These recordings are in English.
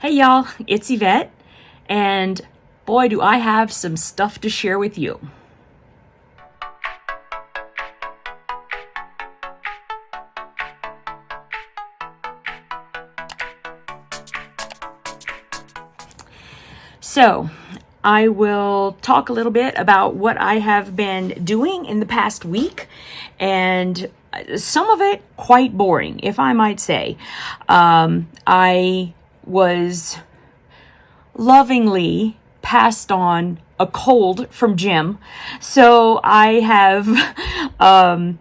Hey y'all, it's Yvette, and boy do I have some stuff to share with you. So, I will talk a little bit about what I have been doing in the past week, and some of it quite boring, if I might say. I was lovingly passed on a cold from Jim, so I have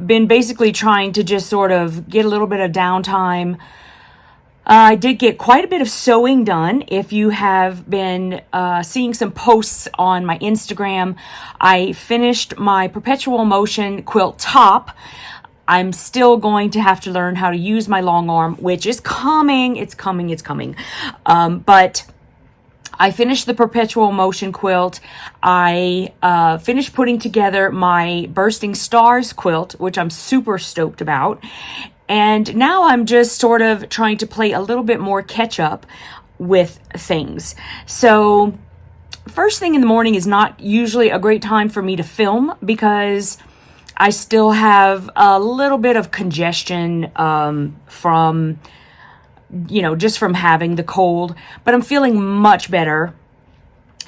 been basically trying to just sort of get a little bit of downtime. I did get quite a bit of sewing done. If you have been seeing some posts on my Instagram, I finished my perpetual motion quilt top. I'm still going to have to learn how to use my long arm, which is coming. It's coming. But I finished the perpetual motion quilt. I finished putting together my bursting stars quilt, which I'm super stoked about. And now I'm just sort of trying to play a little bit more catch up with things. So first thing in the morning is not usually a great time for me to film because I still have a little bit of congestion from, just from having the cold, but I'm feeling much better.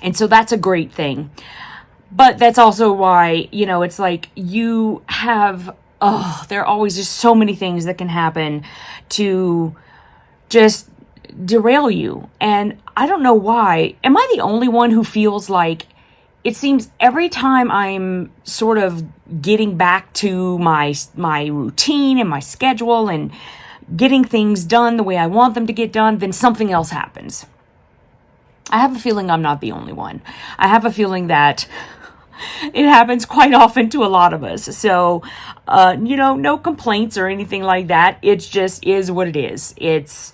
And so that's a great thing. But that's also why, it's like you have, there are always just so many things that can happen to just derail you. And I don't know why. Am I the only one who feels like it seems every time I'm sort of getting back to my routine and my schedule and getting things done the way I want them to get done, then something else happens. I have a feeling I'm not the only one. I have a feeling that it happens quite often to a lot of us. So, no complaints or anything like that. It just is what it is. It's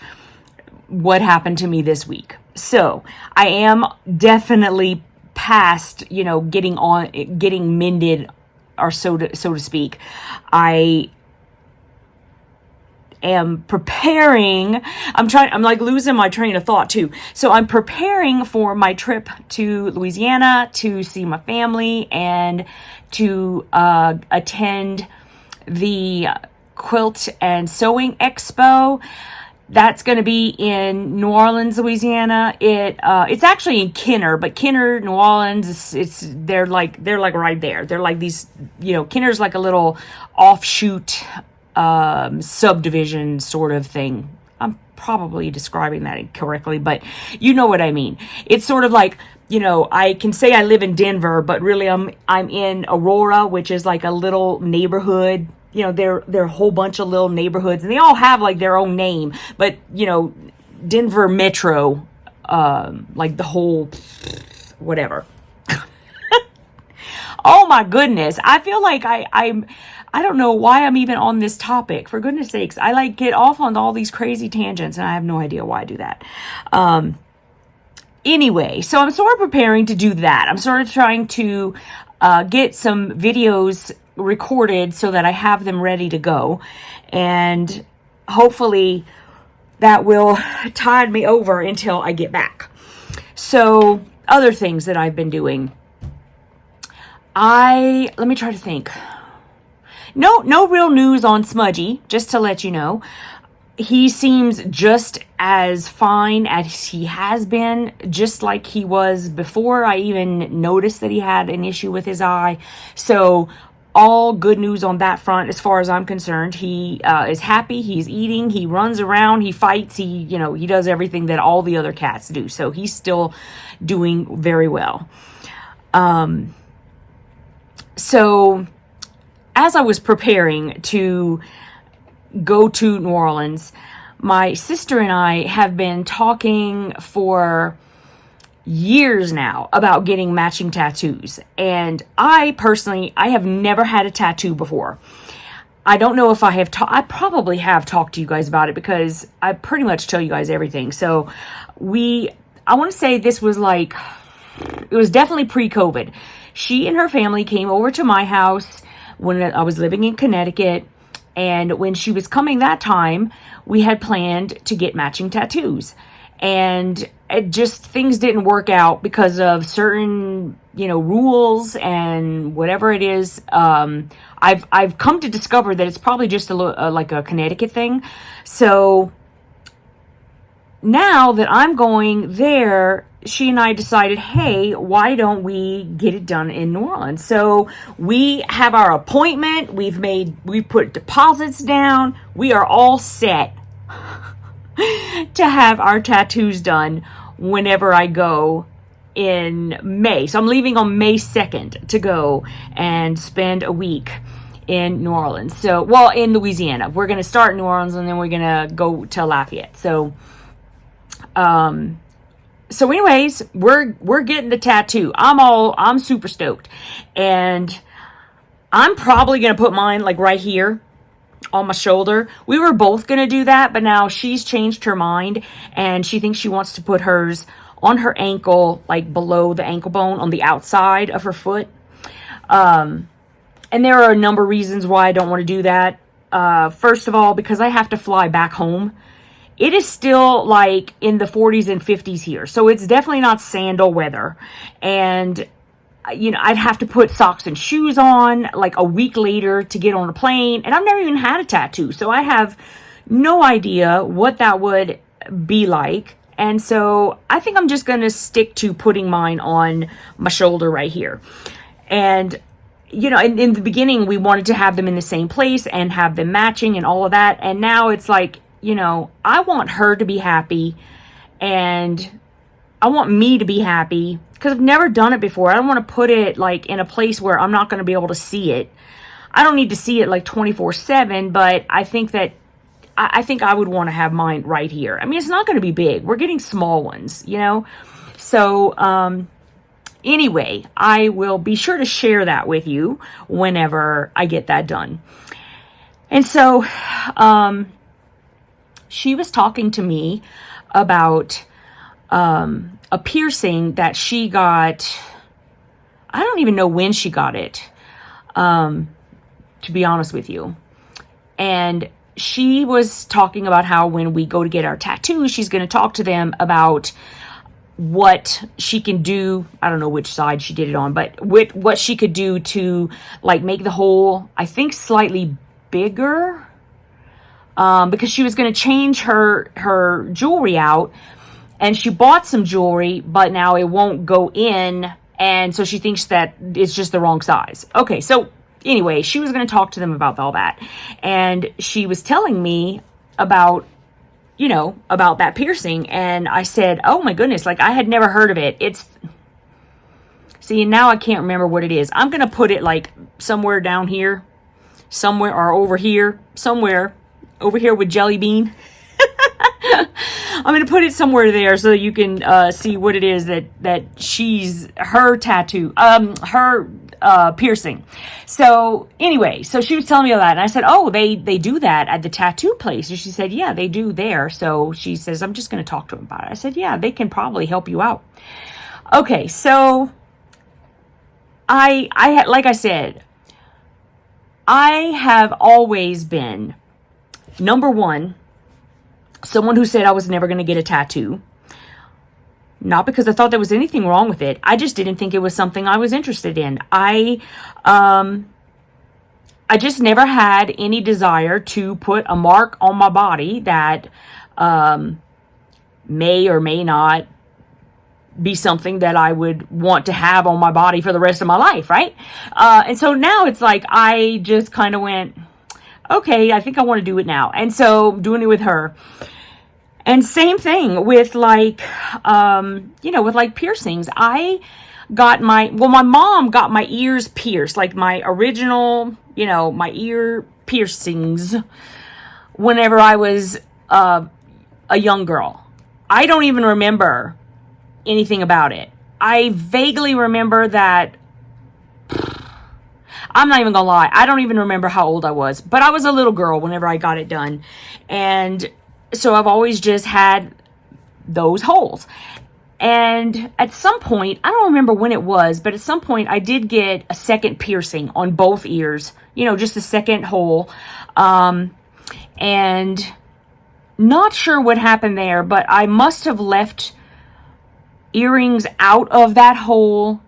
what happened to me this week. So I am definitely past, getting mended, or so to speak. I am preparing. I'm like losing my train of thought too. So I'm preparing for my trip to Louisiana to see my family and to attend the Quilt and Sewing Expo. That's going to be in New Orleans, Louisiana. It's actually in Kenner, but Kenner, New Orleans, they're like right there. They're like these, Kenner's like a little offshoot subdivision sort of thing. I'm probably describing that incorrectly, but you know what I mean. It's sort of like, I can say I live in Denver, but really I'm in Aurora, which is like a little neighborhood. There are a whole bunch of little neighborhoods, and they all have like their own name. But Denver Metro, like the whole whatever. Oh my goodness! I feel like I don't know why I'm even on this topic. For goodness sakes, I like get off on all these crazy tangents, and I have no idea why I do that. Anyway, so I'm sort of preparing to do that. I'm sort of trying to get some videos recorded so that I have them ready to go, and hopefully that will tide me over until I get back. So other things that I've been doing, let me try to think. No real news on Smudgy, just to let you know. He seems just as fine as he has been, just like he was before I even noticed that he had an issue with his eye. So all good news on that front as far as I'm concerned. He is happy, he's eating, he runs around, he fights, he does everything that all the other cats do. So he's still doing very well. So as I was preparing to go to New Orleans, my sister and I have been talking for years now about getting matching tattoos. And I have never had a tattoo before. I don't know if I have I probably have talked to you guys about it because I pretty much tell you guys everything. So I want to say this was it was definitely pre-COVID. She and her family came over to my house when I was living in Connecticut And when she was coming that time, we had planned to get matching tattoos. And it just, things didn't work out because of certain, rules and whatever it is. I've come to discover that it's probably just like a Connecticut thing. So now that I'm going there, she and I decided, hey, why don't we get it done in New Orleans? So we have our appointment. We've put deposits down. We are all set to have our tattoos done whenever I go in May. So I'm leaving on May 2nd to go and spend a week in New Orleans. So, well, in Louisiana. We're going to start in New Orleans and then we're going to go to Lafayette. So anyways, we're getting the tattoo. I'm super stoked. And I'm probably going to put mine like right here on my shoulder. We were both going to do that, but now she's changed her mind and she thinks she wants to put hers on her ankle, like below the ankle bone on the outside of her foot. And there are a number of reasons why I don't want to do that. First of all, because I have to fly back home. It is still like in the 40s and 50s here. So it's definitely not sandal weather. And, I'd have to put socks and shoes on like a week later to get on a plane. And I've never even had a tattoo. So I have no idea what that would be like. And so I think I'm just going to stick to putting mine on my shoulder right here. And, in the beginning, we wanted to have them in the same place and have them matching and all of that. And now it's like, I want her to be happy and I want me to be happy because I've never done it before. I don't want to put it like in a place where I'm not going to be able to see it. I don't need to see it like 24/7, but I think that I think I would want to have mine right here. I mean, it's not going to be big. We're getting small ones, So, anyway, I will be sure to share that with you whenever I get that done. And so, she was talking to me about a piercing that she got. I don't even know when she got it, to be honest with you. And she was talking about how when we go to get our tattoos, she's going to talk to them about what she can do. I don't know which side she did it on, but what she could do to like make the hole, I think, slightly bigger. Because she was going to change her jewelry out, and she bought some jewelry, but now it won't go in, and so she thinks that it's just the wrong size. Okay, so anyway, she was going to talk to them about all that, and she was telling me about that piercing, and I said, oh my goodness, like I had never heard of it. See, now I can't remember what it is. I'm going to put it like somewhere down here, somewhere, or over here, somewhere. Over here with Jellybean. I'm going to put it somewhere there so you can see what it is that her tattoo, her piercing. So anyway, so she was telling me all that. And I said, oh, they do that at the tattoo place. And she said, yeah, they do there. So she says, I'm just going to talk to them about it. I said, yeah, they can probably help you out. Okay, so I had, like I said, I have always been, number one, someone who said I was never going to get a tattoo. Not because I thought there was anything wrong with it. I just didn't think it was something I was interested in. I just never had any desire to put a mark on my body that may or may not be something that I would want to have on my body for the rest of my life, right? And so now it's like I just kind of went, okay, I think I want to do it now. And so I'm doing it with her. And same thing with like, with like piercings. My mom got my ears pierced, like my original, my ear piercings whenever I was a young girl. I don't even remember anything about it. I vaguely remember that. I'm not even gonna lie, I don't even remember how old I was, but I was a little girl whenever I got it done. And so I've always just had those holes. And at some point, I don't remember when it was, but at some point I did get a second piercing on both ears, just a second hole. And not sure what happened there, but I must have left earrings out of that hole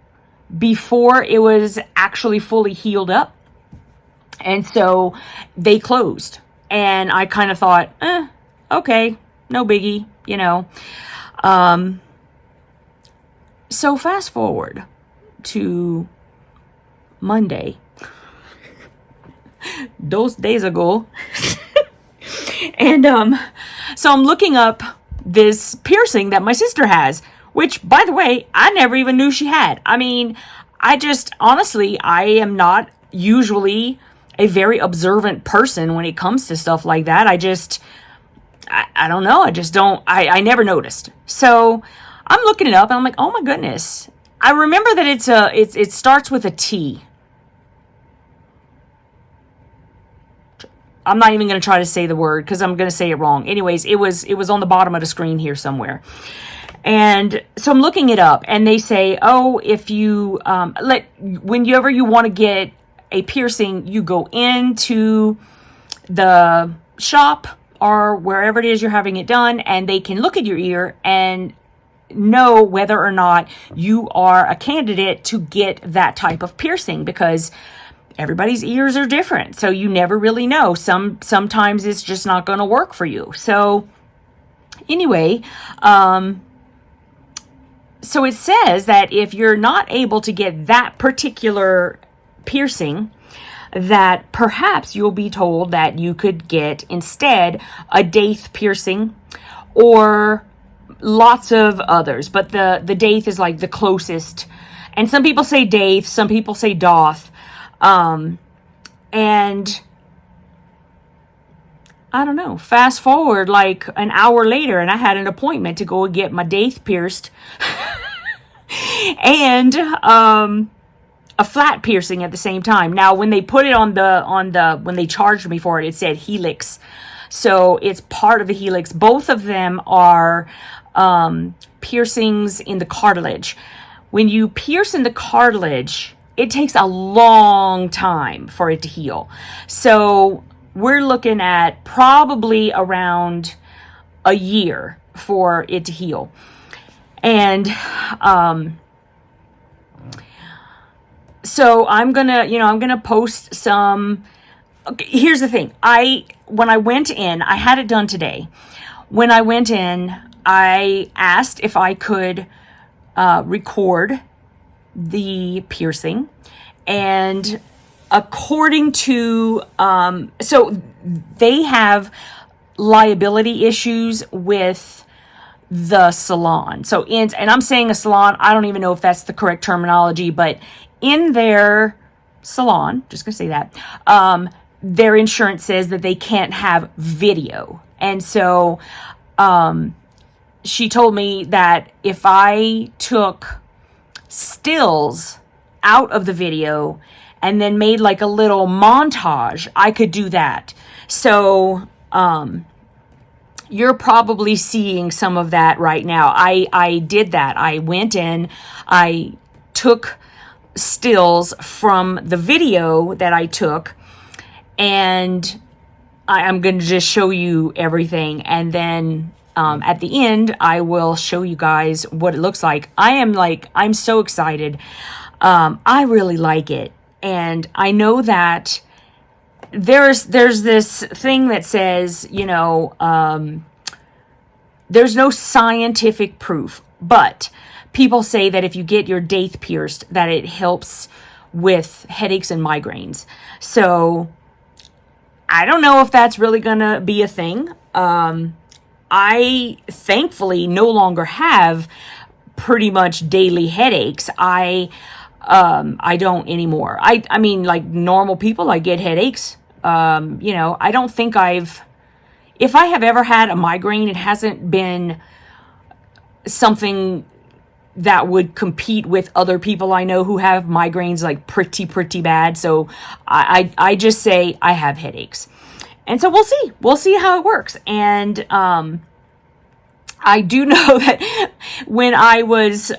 before it was actually fully healed up. And so they closed. And I kind of thought, okay, no biggie, So fast forward to Monday, those days ago. And so I'm looking up this piercing that my sister has, which, by the way, I never even knew she had. I mean, honestly, I am not usually a very observant person when it comes to stuff like that. I don't know. I never noticed. So I'm looking it up and I'm like, oh my goodness. I remember that it starts with a T. I'm not even going to try to say the word because I'm going to say it wrong. Anyways, it was on the bottom of the screen here somewhere. And so I'm looking it up and they say, oh, if you, whenever you want to get a piercing, you go into the shop or wherever it is you're having it done, and they can look at your ear and know whether or not you are a candidate to get that type of piercing, because everybody's ears are different. So you never really know. Sometimes it's just not going to work for you. So anyway, so it says that if you're not able to get that particular piercing, that perhaps you'll be told that you could get instead a Daith piercing or lots of others. But the Daith is like the closest. And some people say Daith, some people say Doth. And I don't know, fast forward like an hour later and I had an appointment to go get my Daith pierced and, a flat piercing at the same time. Now, when they put it when they charged me for it, it said helix. So it's part of the helix. Both of them are, piercings in the cartilage. When you pierce in the cartilage, it takes a long time for it to heal. So we're looking at probably around a year for it to heal. And so I'm gonna post some. Okay, here's the thing. When I went in, I had it done today. When I went in, I asked if I could record the piercing, and according to so they have liability issues with the salon. So and I'm saying a salon, I don't even know if that's the correct terminology, but in their salon, just gonna say that, their insurance says that they can't have video. And so she told me that if I took stills out of the video and then made like a little montage, I could do that. So you're probably seeing some of that right now. I did that. I went in, I took stills from the video that I took, and I'm going to just show you everything. And then at the end, I will show you guys what it looks like. I'm so excited. I really like it. And I know that there's this thing that says, there's no scientific proof, but people say that if you get your Daith pierced, that it helps with headaches and migraines. So I don't know if that's really going to be a thing. I thankfully no longer have pretty much daily headaches. I don't anymore. I mean, like normal people, I get headaches. I don't think if I have ever had a migraine, it hasn't been something that would compete with other people I know who have migraines like pretty bad. So I just say I have headaches. And so we'll see how it works. And I do know that when I was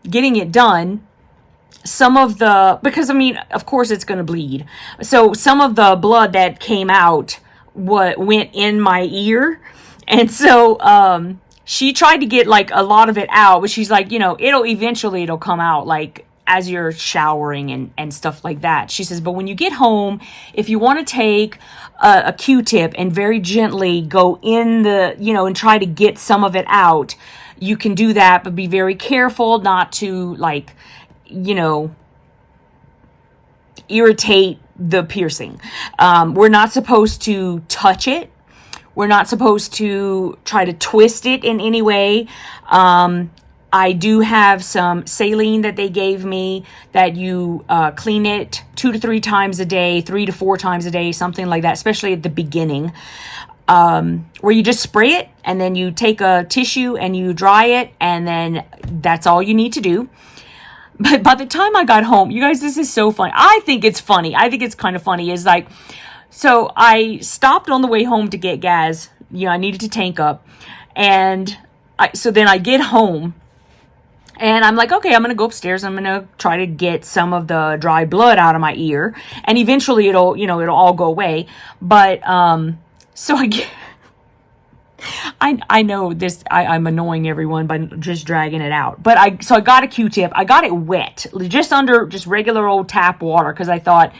getting it done, some of the, because I mean, of course it's going to bleed. So some of the blood that came out went in my ear. And so she tried to get like a lot of it out, but she's like, it'll come out like as you're showering and stuff like that. She says, but when you get home, if you want to take a Q-tip and very gently go in the, and try to get some of it out, you can do that, but be very careful not to like, irritate the piercing. We're not supposed to touch it. We're not supposed to try to twist it in any way. I do have some saline that they gave me that you clean it 2 to 3 times a day, 3 to 4 times a day, something like that, especially at the beginning, where you just spray it and then you take a tissue and you dry it, and then that's all you need to do. But by the time I got home, you guys, this is so funny. I think it's funny. I think it's kind of funny. Is like, so I stopped on the way home to get gas. I needed to tank up. And so then I get home and I'm like, okay, I'm going to go upstairs. I'm going to try to get some of the dry blood out of my ear. And eventually it'll all go away. But, so I know this, I'm annoying everyone by just dragging it out. But I got a Q-tip. I got it wet, just under just regular old tap water, because I thought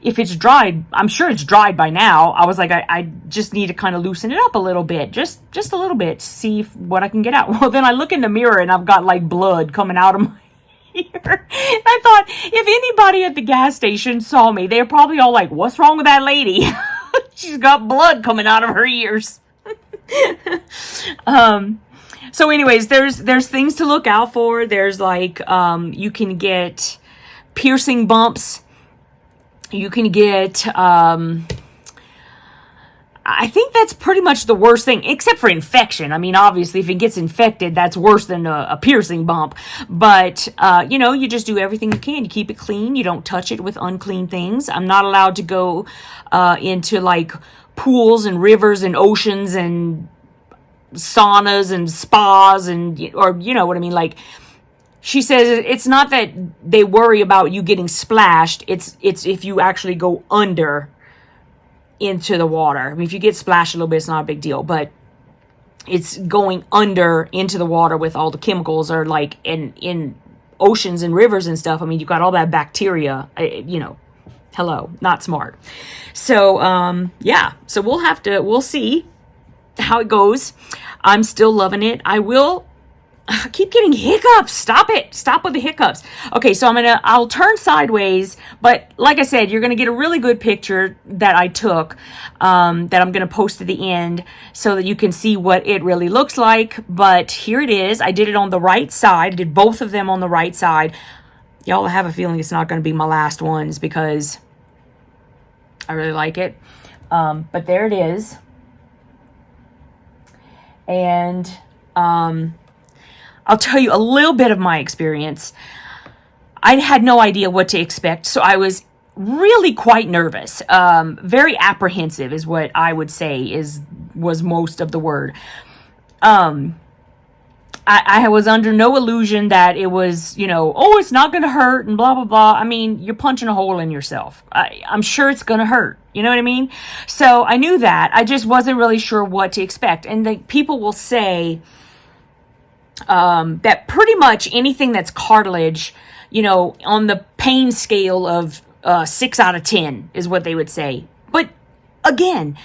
if it's dried, I'm sure it's dried by now. I was like, I just need to kind of loosen it up a little bit, just a little bit, to see what I can get out. Well, then I look in the mirror and I've got like blood coming out of my ear. And I thought, if anybody at the gas station saw me, they're probably all like, what's wrong with that lady? She's got blood coming out of her ears. So anyways, there's things to look out for. There's like, you can get piercing bumps. You can get, I think that's pretty much the worst thing, except for infection. I mean, obviously if it gets infected, that's worse than a piercing bump. But, you just do everything you can. You keep it clean. You don't touch it with unclean things. I'm not allowed to go, into like pools and rivers and oceans and saunas and spas or you know what I mean? Like, she says it's not that they worry about you getting splashed. It's if you actually go under into the water. I mean, if you get splashed a little bit, it's not a big deal, but it's going under into the water with all the chemicals, or like in oceans and rivers and stuff. I mean, you've got all that bacteria, hello, not smart. So, yeah, so we'll see how it goes. I'm still loving it. I keep getting hiccups. Stop it. Stop with the hiccups. Okay, so I'll turn sideways, but like I said, you're going to get a really good picture that I took, that I'm going to post at the end so that you can see what it really looks like. But here it is. I did it on the right side. I did both of them on the right side. Y'all, I have a feeling it's not going to be my last ones because I really like it. But there it is. And, I'll tell you a little bit of my experience. I had no idea what to expect, so I was really quite nervous. Very apprehensive is what I would say was most of the word. I was under no illusion that it was, it's not going to hurt and blah, blah, blah. I mean, you're punching a hole in yourself. I'm sure it's going to hurt. You know what I mean? So I knew that. I just wasn't really sure what to expect. And people will say, that pretty much anything that's cartilage, on the pain scale of 6 out of 10 is what they would say. But again,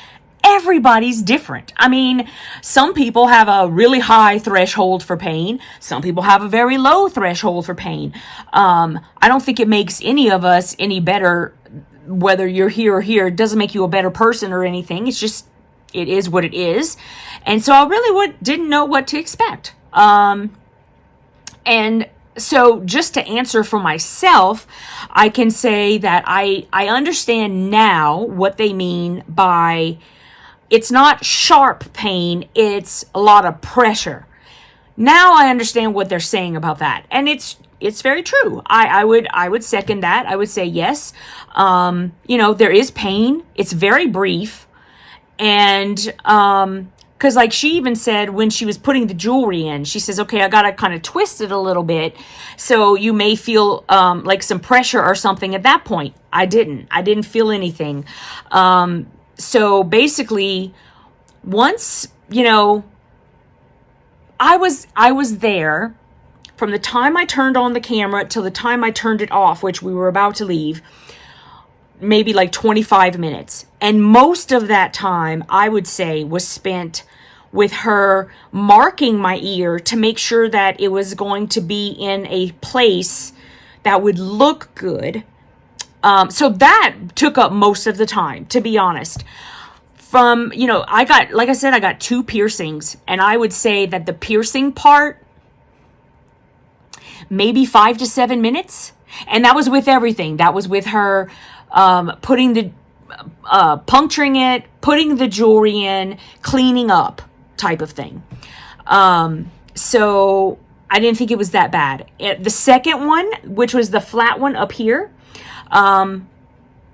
everybody's different. I mean, some people have a really high threshold for pain. Some people have a very low threshold for pain. I don't think it makes any of us any better, whether you're here or here. It doesn't make you a better person or anything. It's just, it is what it is. And so I really didn't know what to expect. And so just to answer for myself, I can say that I understand now what they mean by it's not sharp pain, it's a lot of pressure. Now I understand what they're saying about that. And it's very true. I would second that. I would say yes. There is pain. It's very brief. And because like she even said when she was putting the jewelry in, she says, okay, I got to kind of twist it a little bit. So you may feel like some pressure or something at that point. I didn't feel anything. So basically, once, you know, I was there from the time I turned on the camera till the time I turned it off, which we were about to leave, maybe like 25 minutes. And most of that time, I would say, was spent with her marking my ear to make sure that it was going to be in a place that would look good. So that took up most of the time, to be honest. From, you know, I got 2 piercings, and I would say that the piercing part, maybe 5 to 7 minutes. And that was with everything. That was with her putting the, puncturing it, putting the jewelry in, cleaning up type of thing. So I didn't think it was that bad. The second one, which was the flat one up here,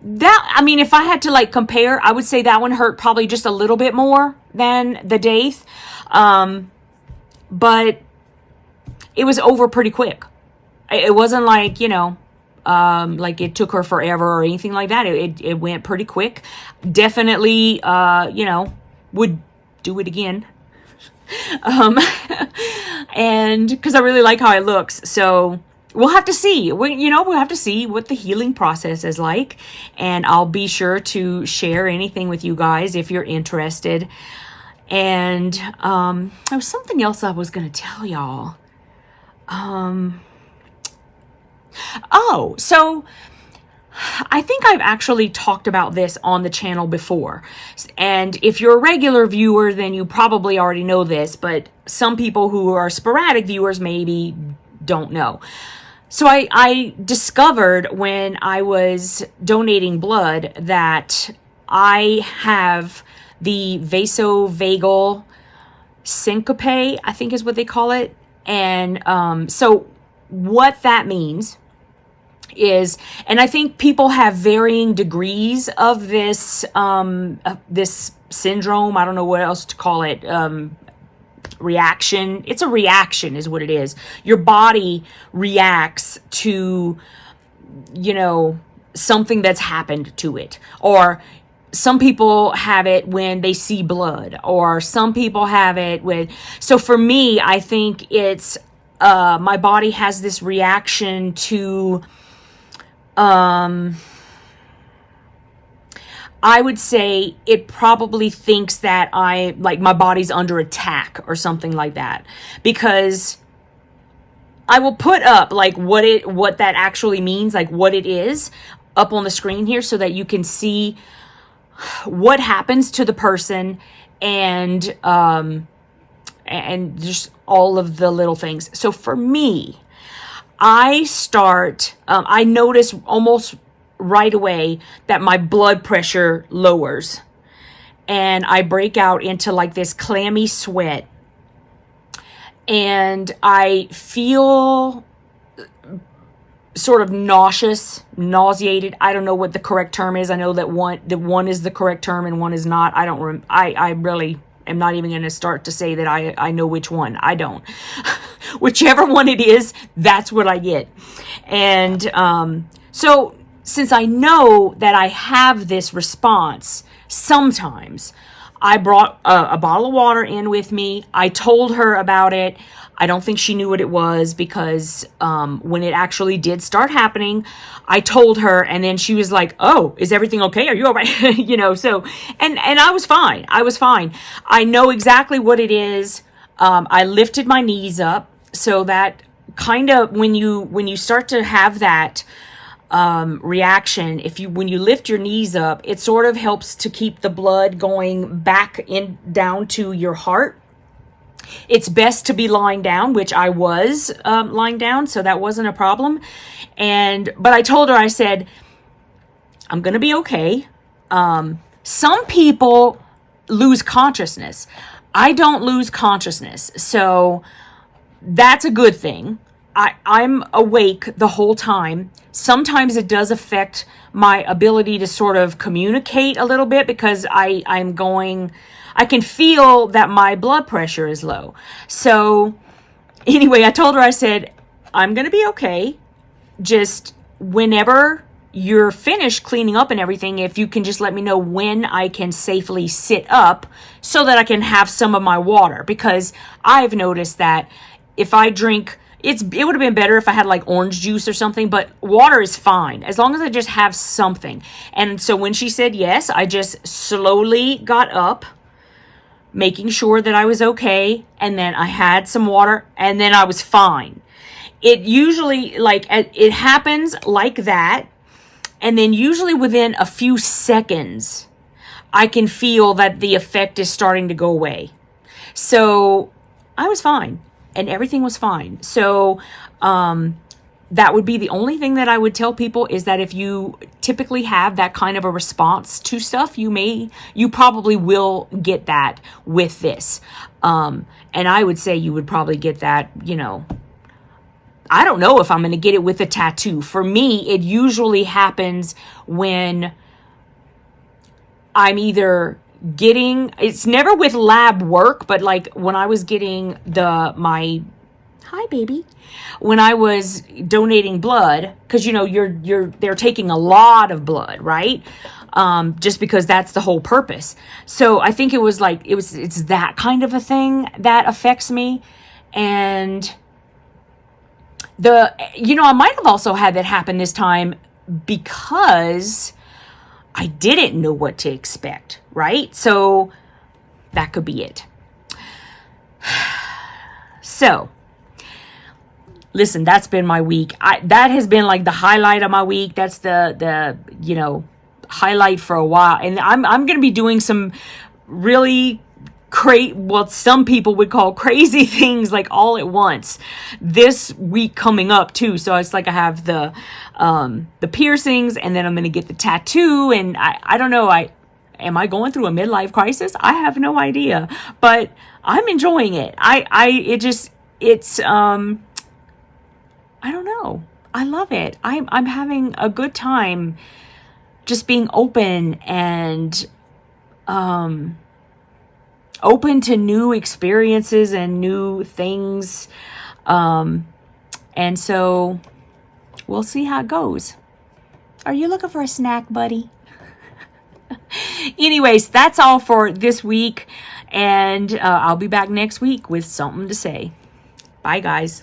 that, I mean, if I had to like compare, I would say that one hurt probably just a little bit more than the Daith. But it was over pretty quick. It wasn't like, you know, like it took her forever or anything like that. It went pretty quick. Definitely, you know, would do it again. And because I really like how it looks. So we'll have to see. We'll have to see what the healing process is like. And I'll be sure to share anything with you guys if you're interested. And there was something else I was going to tell y'all. Oh, so I think I've actually talked about this on the channel before. And if you're a regular viewer, then you probably already know this, but some people who are sporadic viewers maybe don't know. So I discovered when I was donating blood that I have the vasovagal syncope, I think is what they call it. And so what that means is, and I think people have varying degrees of this this syndrome. I don't know what else to call it. Reaction. It's a reaction is what it is. Your body reacts to, you know, something that's happened to it. Or some people have it when they see blood, or some people have it with, so for me, I think it's, my body has this reaction to, I would say it probably thinks that my body's under attack or something like that, because I will put up like what that actually means, like what it is up on the screen here so that you can see what happens to the person and just all of the little things. So for me, I notice almost right away that my blood pressure lowers and I break out into like this clammy sweat and I feel sort of nauseated. I don't know what the correct term is. I know that one is the correct term and one is not. I really am not even going to start to say that I know which one. I don't. Whichever one it is, that's what I get. And so since I know that I have this response, sometimes I brought a bottle of water in with me. I told her about it. I don't think she knew what it was because when it actually did start happening, I told her and then she was like, oh, is everything okay? Are you all right? You know, so, and I was fine. I know exactly what it is. I lifted my knees up so that kind of when you start to have that reaction, when you lift your knees up, it sort of helps to keep the blood going back down to your heart. It's best to be lying down, which I was lying down, so that wasn't a problem. But I told her, I said, I'm going to be okay. Some people lose consciousness. I don't lose consciousness, so that's a good thing. I'm awake the whole time. Sometimes it does affect my ability to sort of communicate a little bit because I can feel that my blood pressure is low. So anyway, I told her, I said, I'm going to be okay. Just whenever you're finished cleaning up and everything, if you can just let me know when I can safely sit up so that I can have some of my water. Because I've noticed that if I drink, it would have been better if I had like orange juice or something, but water is fine as long as I just have something. And so when she said yes, I just slowly got up, making sure that I was okay, and then I had some water, and then I was fine. It usually, like, it happens like that, and then usually within a few seconds, I can feel that the effect is starting to go away. So I was fine, and everything was fine. So that would be the only thing that I would tell people, is that if you typically have that kind of a response to stuff, you probably will get that with this. And I would say you would probably get that, I don't know if I'm going to get it with a tattoo. For me, it usually happens when I'm either it's never with lab work, but like when I was getting hi baby, when I was donating blood, because they're taking a lot of blood, right? Just because that's the whole purpose. So I think it's that kind of a thing that affects me. And I might have also had that happen this time because I didn't know what to expect, right? So that could be it. So listen, that's been my week. That has been like the highlight of my week. That's the highlight for a while. And I'm going to be doing some really what some people would call crazy things, like all at once this week coming up too. So it's like I have the piercings, and then I'm going to get the tattoo, and I don't know, am I going through a midlife crisis? I have no idea, but I'm enjoying it. I don't know. I love it. I'm having a good time just being open and open to new experiences and new things. And so we'll see how it goes. Are you looking for a snack, buddy? Anyways, that's all for this week. And I'll be back next week with something to say. Bye, guys.